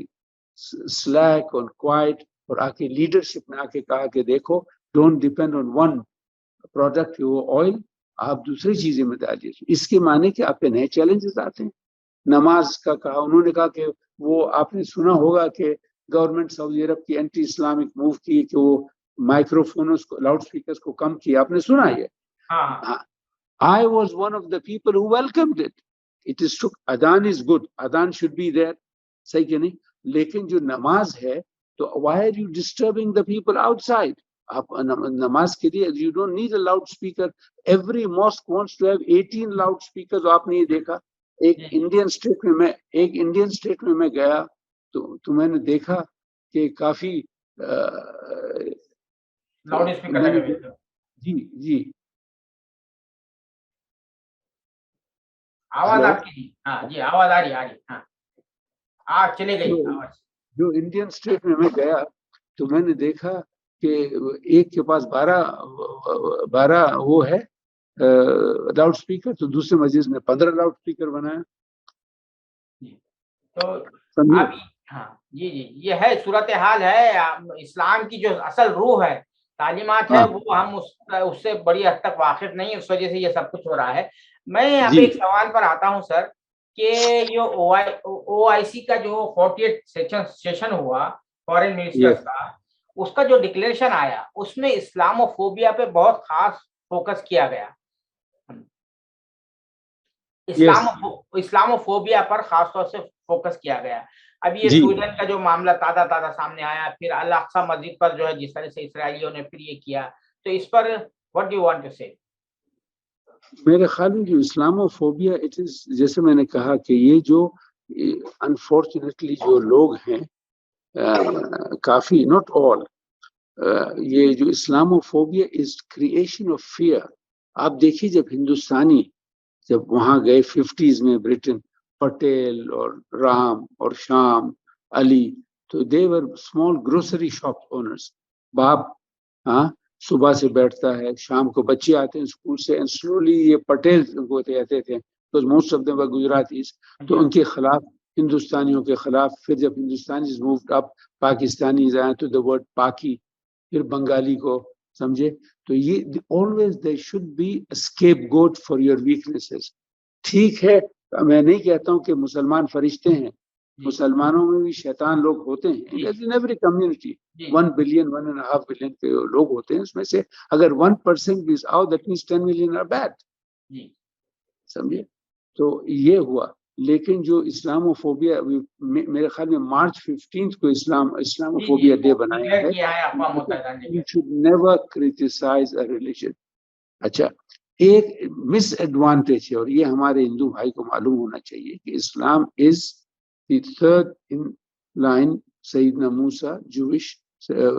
سلیک اور کوائٹ, اور آ کے لیڈرشپ میں آ کے کہا کہ دیکھو don't depend on one product, وہ آئل, آپ دوسری چیزیں میں ڈالیے. اس کے معنی کہ آپ پہ نئے چیلنجز آتے ہیں. نماز کا کہا, انہوں نے کہا کہ وہ آپ نے سنا ہوگا کہ گورنمنٹ سعودی عرب کی اینٹی اسلامک موو کی کہ وہ مائکرو فونز کو, لاؤڈ اسپیکرز کو کم کیا, آپ نے سنا یہ. I was one of the people who welcomed it. It is true, adhan is good, adhan should be there, صحیح کہ نہیں. لیکن جو نماز ہے تو why are you disturbing the people outside? آپ نماز کے لیے you don't need a loudspeaker. Every mosque wants to have 18 loudspeakers. آپ نے یہ دیکھا. ایک انڈین اسٹیٹ میں میں گیا تو میں نے دیکھا کہ کافی لاؤڈ اسپیکر لگے ہوئے تھے. جی آواز آپ کی, ہاں جی آواز آ رہی, ہاں آپ چلے گئی آواز. جو انڈین اسٹیٹ میں گیا تو میں نے دیکھا کہ ایک کے پاس 12 وہ ہے لاؤڈ اسپیکر, تو دوسرے مسجد میں 15 لاؤڈ اسپیکر بنایا. تو ابھی ہاں جی یہ ہے صورتحال ہے. اسلام کی جو اصل روح ہے, تعلیمات ہے, وہ ہم اس سے بڑی حد تک واقف نہیں, اس وجہ سے یہ سب کچھ ہو رہا ہے. میں یہاں پہ ایک سوال پر آتا ہوں سر, کہ یہ او آئی سی کا جو 48 سیشن ہوا فارن منسٹرز کا, اس کا جو ڈکلیریشن آیا اس میں اسلاموفوبیا پہ بہت خاص فوکس کیا گیا. اسلاموفوبیا پر خاص طور سے فوکس کیا گیا. اب یہ سویڈن کا جو معاملہ تازہ سامنے آیا, پھر الاقصی مسجد پر جو ہے جس طرح سے اسرائیلیوں نے پھر یہ کیا, تو اس پر what do you want to say؟ میرے خیال میں جو اسلاموفوبیا اٹ از, جیسے میں نے کہا کہ یہ جو انفارچونیٹلی جو لوگ ہیں کافی, ناٹ آل, یہ جو Islamophobia is creation of fear. آپ دیکھیے جب ہندوستانی جب وہاں گئے 50s میں برٹن, پٹیل اور رام اور شام علی, تو دے ور اسمال گروسری شاپ اونرس. باپ ہاں صبح سے بیٹھتا ہے, شام کو بچے آتے ہیں اسکول سے, اینڈ سلولی یہ پٹیل کو کہتے تھے, موسٹ آف دم گجراتیز, تو ان کے خلاف, ہندوستانیوں کے خلاف. پھر جب ہندوستانیز مووڈ اپ, پاکستانیز آئے تو دا ورڈ پاکی, پھر بنگالی کو, سمجھے. تو یہ always there should be a scapegoat for your weaknesses. ٹھیک ہے, میں نہیں کہتا ہوں کہ مسلمان فرشتے ہیں, مسلمانوں میں بھی شیطان لوگ ہوتے ہیں. in every community 1 billion 1.5 billion کے لوگ ہوتے ہیں, اس میں سے اگر 1% is out, that means 10 million are bad. سمجھے. تو یہ ہوا. لیکن جو اسلاموفوبیا, میرے خیال میں مارچ 15 کو اسلاموفوبیا ڈے بنایا ہے. You should never criticize a religion. اچھا, ایک مس ایڈوانٹیج ہے, اور یہ ہمارے ہندو بھائی کو معلوم ہونا چاہیے کہ اسلام از دی تھرڈ ان لائن. سیدنا موسیٰ جوش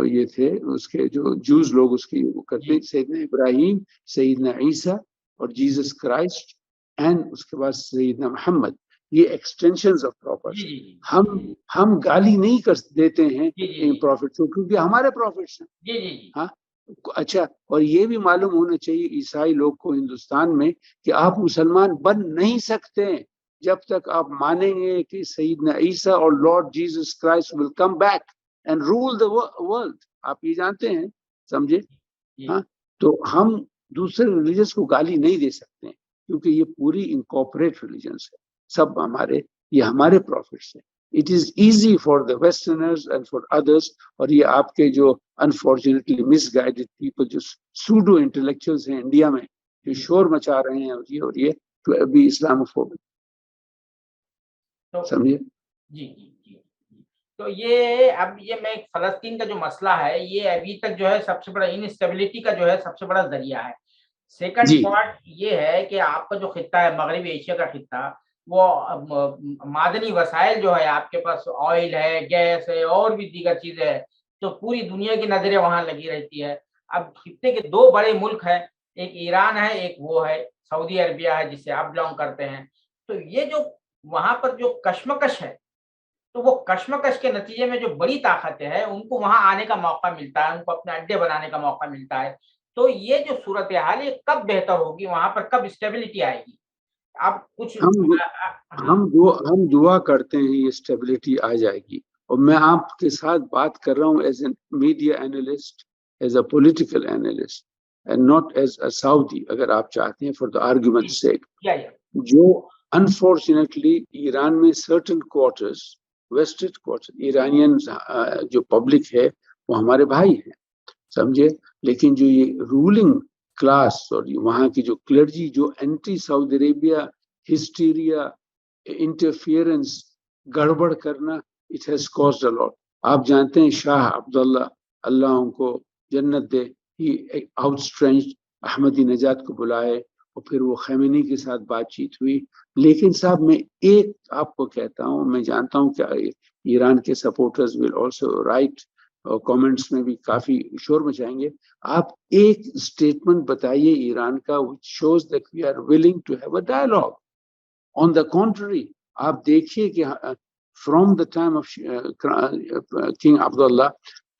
یہ تھے, اس کے جو جوز لوگ اس کی وہ کرتے ہیں, سیدنا ابراہیم, سیدنا عیسیٰ اور جیسس کرائسٹ, اینڈ اس کے بعد سیدنا محمد. یہ ایکسٹینشنز آف پروفٹس. ہم گالی نہیں کر دیتے ہیں ان پروفٹس کو کیونکہ ہمارے پروفٹس ہیں. ہاں اچھا, اور یہ بھی معلوم ہونا چاہیے عیسائی لوگ کو ہندوستان میں کہ آپ مسلمان بن نہیں سکتے جب تک آپ مانیں گے کہ سیدنا عیسیٰ اور Lord Jesus Christ will come back and rule the world. آپ یہ جانتے ہیں, سمجھے. ہاں, تو ہم دوسرے ریلیجنس کو گالی نہیں دے سکتے ہیں کیونکہ یہ پوری انکارپوریٹ ریلیجنس ہے, سب ہمارے, یہ ہمارے پروفٹس ہیں. It is easy for the Westerners and for others, اور یہ آپ کے جو unfortunately misguided people, جو pseudo intellectuals ہیں انڈیا میں, جو شور مچا رہے ہیں اور یہ to be Islamophobic. سمجھے. جی. تو یہ اب یہ میں فلسطین کا جو مسئلہ ہے, یہ ابھی تک جو ہے سب سے بڑا انسٹیبلٹی کا جو ہے سب سے بڑا ذریعہ ہے. سیکنڈ پارٹ یہ ہے کہ آپ کا جو خطہ ہے, مغربی ایشیا کا خطہ, وہ معدنی وسائل جو ہے آپ کے پاس, آئل ہے, گیس ہے, اور بھی دیگر چیزیں ہے, تو پوری دنیا کی نظریں وہاں لگی رہتی ہے. اب خطے کے 2 بڑے ملک ہیں, ایک ایران ہے, ایک وہ ہے سعودی عربیہ ہے جس سے آپ بلانگ کرتے ہیں. تو یہ جو وہاں پر جو کشمکش ہے, تو وہ کشمکش کے نتیجے میں جو بڑی طاقتیں ہیں ان کو وہاں آنے کا موقع ملتا ہے, ان کو اپنے اڈے بنانے کا موقع ملتا ہے. تو یہ جو صورتحال یہ کب بہتر ہوگی, وہاں پر کب اسٹیبلٹی آئے گی؟ آپ کچھ ہم دعا کرتے ہیں یہ اسٹیبلٹی آ جائے گی. اور میں آپ کے ساتھ بات کر رہا ہوں as a media analyst, as a political analyst, and not as a Saudi, اگر آپ چاہتے ہیں, فار دا آرگومنٹ سیک. جو انفارچونیٹلی ایران میں certain quarters, vested quarter, Iranian جو پبلک ہے وہ ہمارے بھائی ہیں, سمجھے. لیکن جو یہ رولنگ کلاس اور وہاں کی جو کلرجی, جو اینٹی سعودی عربیہ ہسٹیریا, انٹرفیئرنس, گڑبڑ کرنا, اٹ ہیز کازڈ اے لاٹ. آپ جانتے ہیں شاہ عبداللہ, اللہ ان کو جنت دے, ہی آؤٹ اسٹرینچ احمدی نژاد کو بلائے اور پھر وہ خیمنی کے ساتھ بات چیت ہوئی. لیکن صاحب میں ایک آپ کو کہتا ہوں, میں جانتا ہوں کہ ایران کے supporters will also right, comments میں بھی کافی شور مچائیں گے. آپ ایک اسٹیٹمنٹ بتائیے ایران کا which shows that we are willing to have a dialogue. On the contrary, آپ دیکھیے کہ from the time of King Abdullah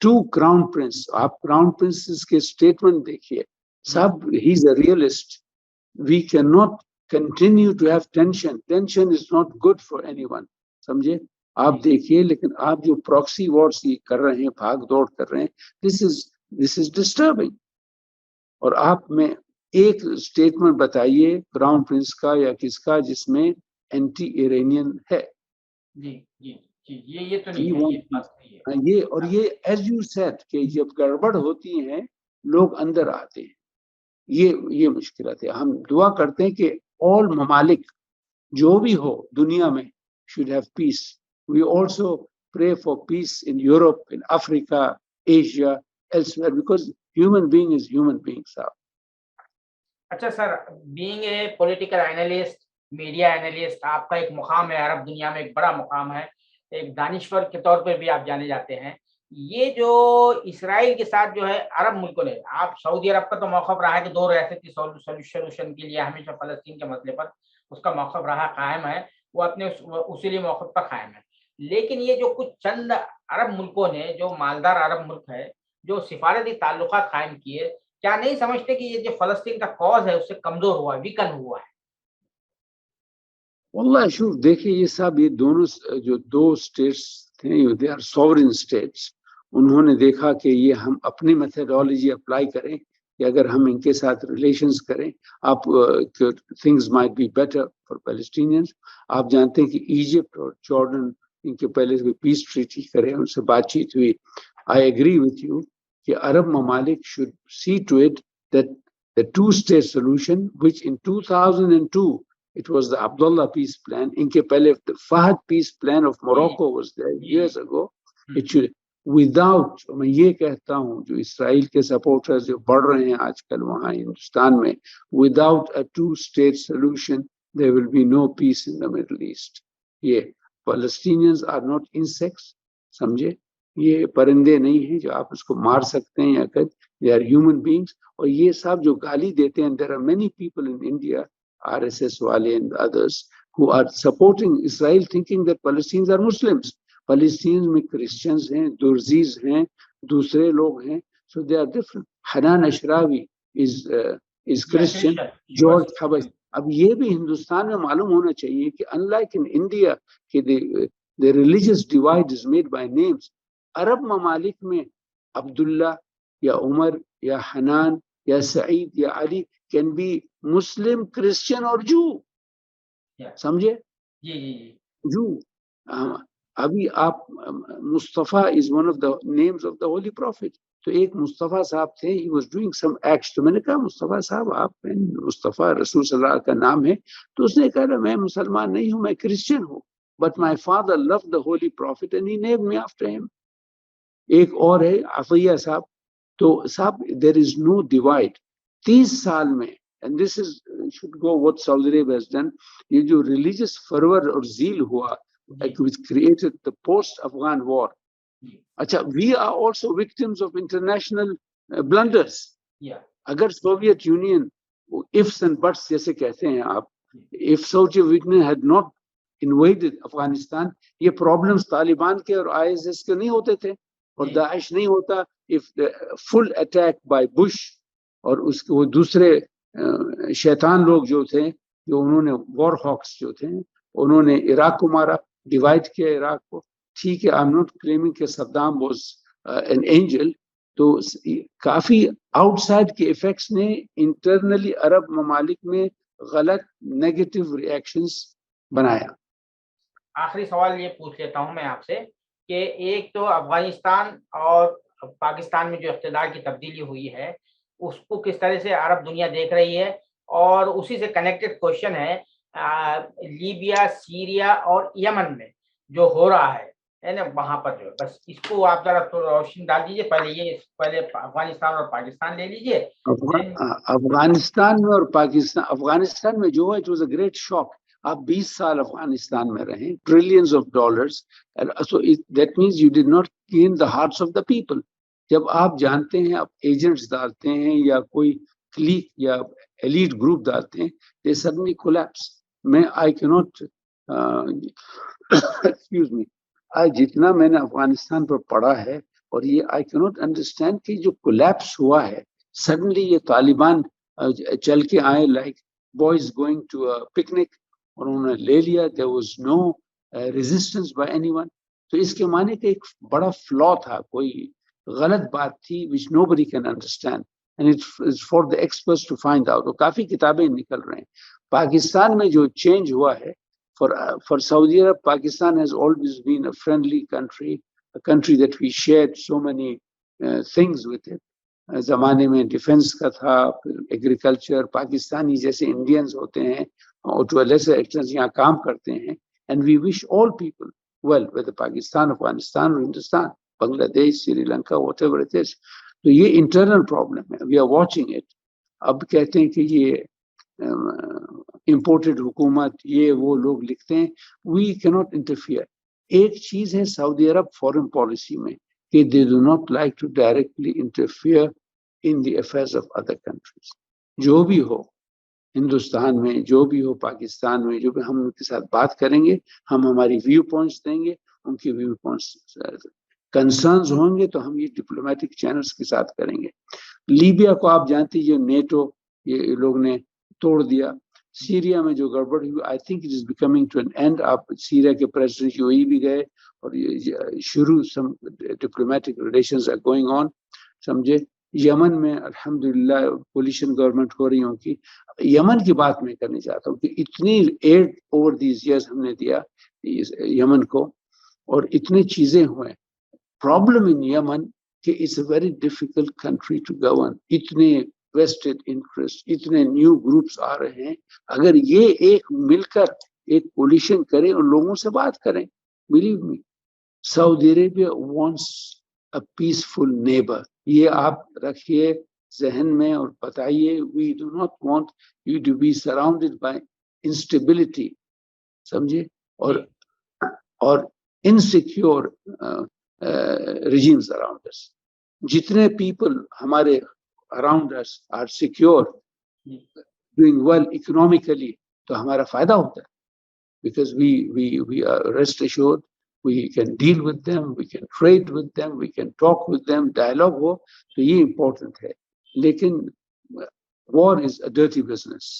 to Crown Prince, آپ Crown Princes کے اسٹیٹمنٹ دیکھیے, سب he is a realist. We cannot continue to have tension. Tension is not good for anyone. سمجھے. آپ دیکھیے, لیکن آپ جو پراکسی وارز کر رہے ہیں, بھاگ دوڑ کر رہے ہیں, this is disturbing. اور آپ میں ایک اسٹیٹمنٹ بتائیے کراؤن پرنس کا یا کس کا جس میں اینٹی ایرانین ہے. جی یہ تو نہیں ہے، یہ بات صحیح ہے. یہ اور یہ ایز یو سیڈ کہ جب گڑبڑ ہوتی ہیں لوگ اندر آتے ہیں، یہ مشکلات ہے. ہم دعا کرتے ہیں کہ all ممالک جو بھی ہو دنیا میں should have peace. We also pray for peace in Europe, in Africa, Asia, elsewhere, because human being is human being, صاحب. اچھا sir, being a political analyst, media analyst, آپ کا ایک مقام ہے عرب دنیا میں، ایک بڑا مقام ہے، ایک دانشور کے طور پہ بھی آپ جانے جاتے ہیں. یہ جو اسرائیل کے ساتھ جو ہے عرب ملکوں نے، آپ سعودی عرب کا تو موقف رہا ہے کہ 2 ریاستی سولوشن کے لیے ہمیشہ فلسطین کے مسئلے پر اس کا موقف رہا قائم ہے، وہ اپنے اصولی موقف پر قائم ہے. لیکن یہ جو کچھ چند عرب ملکوں نے، جو مالدار عرب ملک ہے، جو سفارتی تعلقات قائم کیے، کیا نہیں سمجھتے کہ یہ جو فلسطین کا کاز ہے اس سے کمزور ہوا ہے، ویکن ہوا ہے؟ واللہ شوف دیکھیں یہ صاحب، یہ دونوں جو 2 اسٹیٹس تھے دے آر سوورن اسٹیٹس. انہوں نے دیکھا کہ یہ ہم اپنی میتھڈالوجی اپلائی کریں کہ اگر ہم ان کے ساتھ ریلیشنز کریں آپ things might be better for Palestinians. آپ جانتے ہیں کہ ایجپٹ اور جارڈن ان کے پہلے پیس ٹریٹی کریں، ان سے بات چیت ہوئی. آئی ایگری وتھ یو کہ عرب ممالک should see to it that the 2-state solution, which in 2002 it was the Abdullah peace plan. In ke pehle the Fahd peace plan of Morocco was there years ago. It should, without, میں یہ کہتا ہوں جو اسرائیل کے supporters جو بڑھ رہے ہیں آج کل وہاں ہندوستان میں، without a 2-state solution there will be no peace in the Middle East. یہ Palestinians are not insects، سمجھے؟ یہ پرندے نہیں ہیں جو آپ اس کو مار سکتے ہیں یا کہ they are human beings. اور یہ صاحب جو گالی دیتے ہیں، there are many people in India, RSS والے and others, who are supporting Israel thinking that Palestinians are Muslims. Palestinians میں Christians ہیں، درزیز ہیں، دوسرے لوگ ہیں. So they are different. Hanan Ashrawi is Christian. George Habash. اب یہ بھی ہندوستان میں معلوم ہونا چاہیے کہ unlike in India کہ the religious divide is made by names. عرب ممالک میں عبداللہ یا عمر یا حنان یا سعید یا علی can be Muslim, Christian اور جو، سمجھے؟ جو. ابھی آپ مصطفیٰ is one of the names of the Holy Prophet. تو ایک مصطفیٰ صاحب تھے، he was doing some acts. تو میں نے کہا مصطفیٰ صاحب آپ مصطفیٰ رسول صلی اللہ علیہ وسلم کا نام ہے. تو اس نے کہا میں مسلمان نہیں ہوں، میں کرسچن ہوں. But my father loved the Holy Prophet and he named me after him. ایک اور ہے عطیہ صاحب. تو صاحب there is no divide. 30 سال میں and this is should go what Saudi Arabia has done. یہ جو religious fervor اور zeal ہوا which created the post-Afghan war. اچھا we are also victims of international blunders. اگر Soviet union ifs and buts جیسے کہتے ہیں آپ، if Soviet Union had not invaded Afghanistan یہ problems طالبان کے اور ISIS کے نہیں ہوتے تھے اور داعش نہیں ہوتا. if the full attack by Bush اور اس کے وہ دوسرے شیطان لوگ جو تھے، جو انہوں نے وار ہاکس جو تھے، انہوں نے عراق کو مارا، ڈیوائڈ کیا عراق کو. ٹھیک ہے، I'm not claiming کہ صدام was an angel. تو کافی آؤٹ سائڈ کے ایفیکٹس نے انٹرنلی عرب ممالک میں غلط نیگیٹو ریئیکشنز بنایا. آخری سوال یہ پوچھ لیتا ہوں میں آپ سے کہ ایک تو افغانستان اور پاکستان میں جو اقتدار کی تبدیلی ہوئی ہے اس کو کس طرح سے عرب دنیا دیکھ رہی ہے، اور اسی سے کنیکٹڈ کوشچن ہے لیبیا، سیریا اور یمن میں جو ہو رہا ہے نا وہاں پر جو، بس اس کو آپ ذرا روشنی ڈال دیجیے. پہلے افغانستان اور پاکستان لے لیجیے. افغانستان میں اور پاکستان، افغانستان میں جو ہے اٹ واز اے گریٹ شاک. آپ 20 سال افغانستان میں رہیں، trillions of dollars, so that means you did not gain the hearts of the people. جب آپ جانتے ہیں آپ ایجنٹس ڈالتے ہیں یا کوئی کلیک یا ایلیٹ گروپ ڈالتے ہیں، they suddenly collapse. میں I cannot excuse me، جتنا میں نے افغانستان پر پڑھا ہے اور یہ I cannot understand کہ جو کولیپس ہوا ہے suddenly یہ طالبان چل کے آئے like boys going to a picnic اور انہوں نے لے لیا. there was no resistance by anyone. تو اس کے معنی کہ ایک بڑا فلا تھا، کوئی غلط بات تھی which nobody can understand and it's for the experts to find out. اور کافی کتابیں نکل رہے ہیں. پاکستان میں جو چینج ہوا ہے For Saudi Arab, Pakistan has always been a friendly country, a country that we shared so many things with it. زمانے میں ڈیفینس کا تھا, ایگریکلچر, پاکستانی جیسے انڈینز ہوتے ہیں ٹو اے لیسر ایکسٹینٹ یہاں کام کرتے ہیں, and we wish all people well whether Pakistan, Afghanistan اور Hindustan, Bangladesh, Sri Lanka, whatever it is. تو یہ انٹرنل پرابلم ہے, وی آر واچنگ اٹ. اب کہتے ہیں کہ یہ امپورٹڈ حکومت, یہ وہ لوگ لکھتے ہیں, وی کیناٹ انٹرفیئر. ایک چیز ہے سعودی عرب فارن پالیسی میں کہ they do not like to directly interfere in the affairs of other countries. جو بھی ہو ہندوستان میں, جو بھی ہو پاکستان میں, جو بھی ہم ان کے ساتھ بات کریں گے, ہم ہماری ویو پوائنٹس دیں گے, ان کی ویو پوائنٹس کنسرنز ہوں گے تو ہم یہ ڈپلومیٹک چینلز کے ساتھ کریں گے. لیبیا کو آپ جانتے ہیں, یہ نیٹو یہ لوگ نے توڑ دیا. سیریا میں جو گڑبڑ ہوئی, I think it is becoming to an end. آپ سیریا کے پریزیڈنٹ یو ای بھی گئے اور شروع some diplomatic relations are going on, سمجھے. یمن میں الحمدللہ کولیشن گورنمنٹ ہو رہی ہوں کی. یمن کی بات میں کرنا چاہتا ہوں کہ اتنی ایڈ اوور دیز ایئرز ہم نے دیا یمن کو اور اتنی چیزیں ہوئے. پرابلم ان یمن کہ it's a very difficult country to govern. اتنے ویسٹڈ انٹرسٹ, اتنے نیو گروپس آ رہے ہیں. اگر یہ ایک مل کر ایک کولیشن کریں اور لوگوں سے بات کریں, believe me, Saudi Arabia wants a peaceful neighbour. یہ آپ رکھیے ذہن میں اور بتائیے, we do not want you to be surrounded by instability, سمجھے, اور انسیکیور regimes around us. جتنے people ہمارے around us are secure, doing well economically, تو ہمارا فائدہ ہوتا ہے. Because we are rest assured, we can deal with them, we can trade with them, we can talk with them, dialogue ہو, تو یہ important ہے. لیکن war is a dirty business.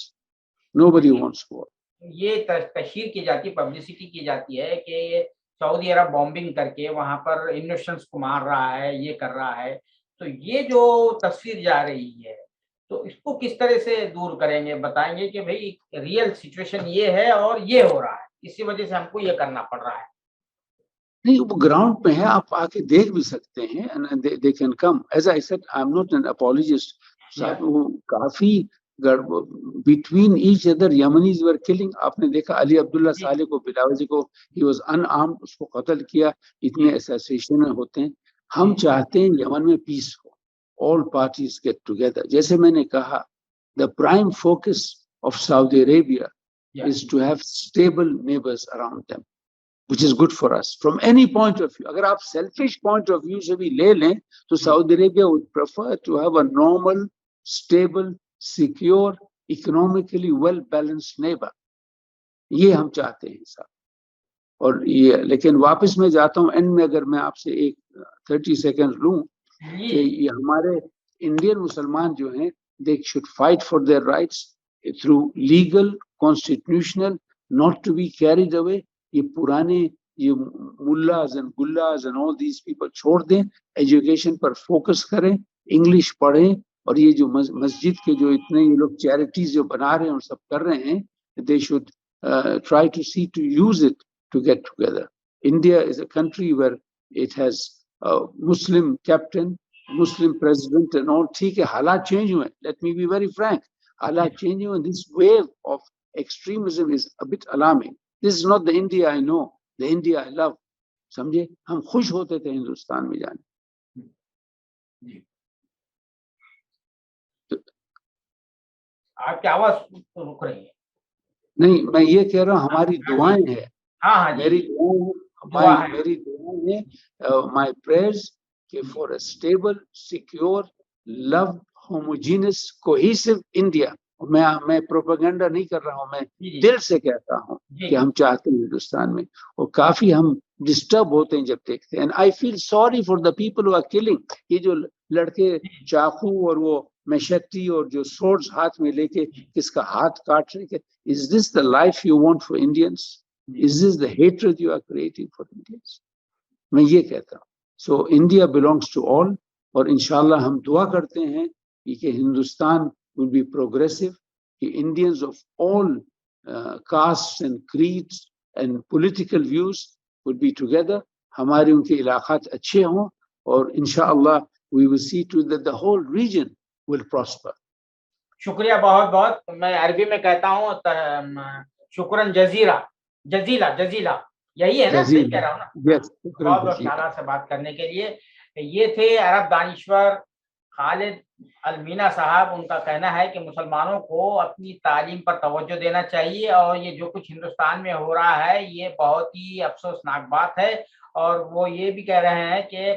Nobody wants war. یہ تشہیر کی جاتی, پبلسٹی کی جاتی ہے کہ سعودی عرب بامبنگ کر کے وہاں پر انوسنٹس کو مار رہا ہے, یہ کر رہا ہے. تو یہ جو تصویر جا رہی ہے, تو اس کو کس طرح سے دور کریں گے؟ بتائیں گے کہ بھئی ریئل سچویشن یہ ہے اور یہ ہو رہا ہے, اسی وجہ سے ہم کو یہ کرنا پڑ رہا ہے. نہیں, وہ گراؤنڈ پہ ہے, آپ آ کے دیکھ بھی سکتے ہیں. they can come. As I said, I'm not an apologist. وہ کافی between each other Yemenis were killing. آپ نے دیکھا علی عبداللہ صالح کو, بلاوزی کو, he was unarmed, اس کو قتل کیا. اتنے اسیسینیشن ہوتے ہیں. ہم چاہتے ہیں یمن میں پیس ہو, all parties get together. جیسے میں نے کہا, the prime focus of Saudi Arabia is to have stable neighbors around them, which is good for us from any point of view. اگر آپ selfish point of view سے بھی لے لیں تو Saudi Arabia would prefer to have a normal, stable, secure, economically well-balanced neighbor. یہ ہم چاہتے ہیں صاحب. اور یہ لیکن واپس میں جاتا ہوں اینڈ میں, اگر میں آپ سے ایک 30 سیکنڈ لوں کہ یہ ہمارے انڈین مسلمان جو ہیں, they should fight for their rights through legal, constitutional, not to be carried away. یہ پرانے یہ mills and گلاز and all these people چھوڑ دیں, ایجوکیشن پر فوکس کریں, انگلش پڑھیں, اور یہ جو مسجد کے جو اتنے یہ لوگ چیریٹیز جو بنا رہے ہیں اور سب کر رہے ہیں, they should try to see to use it to get together. India is a country where it has a Muslim captain, Muslim president and all. ٹھیک ہے, حالات چینج ہوئے. Let me be very frank. حالات change ہوئے. This wave of extremism is a bit alarming. This is not the India I know, the India I love. سمجھے, ہم خوش ہوتے تھے ہندوستان میں جانے. آپ کی آواز رک رہی ہے. نہیں, میں یہ کہہ رہا ہوں ہماری دعائیں ہیں. میری دعائیں ہیں, my prayers کہ for a stable, secure, loved, homogeneous, cohesive India. میں پروپیگنڈا نہیں کر رہا ہوں, میں دل سے کہتا ہوں کہ ہم چاہتے ہیں ہندوستان میں, اور کافی ہم ڈسٹرب ہوتے ہیں جب دیکھتے ہیں. And I feel sorry for the people who are killing. یہ جو لڑکے چاقو اور وہ مشتی اور جو سورڈز ہاتھ میں لے کے کس کا ہاتھ کاٹ رہے, is this the life you want for Indians? Is this the hatred you are creating for Indians? میں یہ کہتا ہوں. So India belongs to all, اور انشاءاللہ ہم دعا کرتے ہیں کہ ہندوستان will be progressive, کہ Indians of all castes and creeds and political views would be together. ہمارے ان کے علاقات اچھے ہوں اور انشاءاللہ we will see to that the whole region will prosper. شکریہ بہت بہت. میں عربی میں کہتا ہوں شکراً جزیرہ جزیلہ یہی ہے نا, صحیح کہہ رہا ہوں نا؟ بہت بہت خیالات سے بات کرنے کے لیے. یہ تھے عرب دانشور خالد المینا صاحب. ان کا کہنا ہے کہ مسلمانوں کو اپنی تعلیم پر توجہ دینا چاہیے اور یہ جو کچھ ہندوستان میں ہو رہا ہے یہ بہت ہی افسوسناک بات ہے. اور وہ یہ بھی کہہ رہے ہیں کہ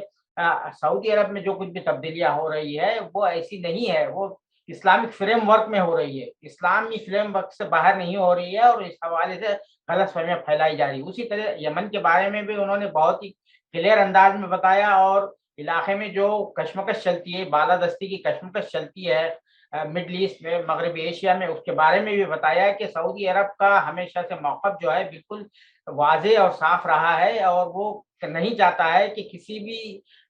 سعودی عرب میں جو کچھ بھی تبدیلیاں ہو رہی ہے وہ ایسی نہیں ہے, وہ اسلامک فریم ورک میں ہو رہی ہے, اسلامی فریم ورک سے باہر نہیں ہو رہی ہے اور اس حوالے سے غلط فہمیاں پھیلائی جا رہی ہے. اسی طرح یمن کے بارے میں بھی انہوں نے بہت ہی کلیئر انداز میں بتایا اور علاقے میں جو کشمکش چلتی ہے, بالادستی کی کشمکش چلتی ہے مڈل ایسٹ میں, مغربی ایشیا میں, اس کے بارے میں بھی بتایا کہ سعودی عرب کا ہمیشہ سے موقف جو ہے بالکل واضح اور صاف رہا ہے اور وہ نہیں چاہتا ہے کہ کسی بھی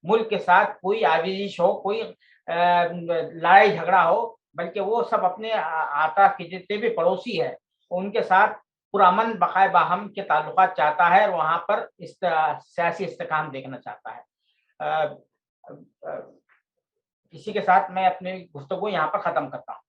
ملک کے ساتھ کوئی آویزش ہو, کوئی لڑائی جھگڑا ہو, بلکہ وہ سب اپنے اطراف کے جتنے بھی پڑوسی ہیں ان کے ساتھ پرامن بقائے باہم کے تعلقات چاہتا ہے اور وہاں پر سیاسی استحکام دیکھنا چاہتا ہے. اسی کے ساتھ میں اپنی گفتگو یہاں پر ختم کرتا ہوں.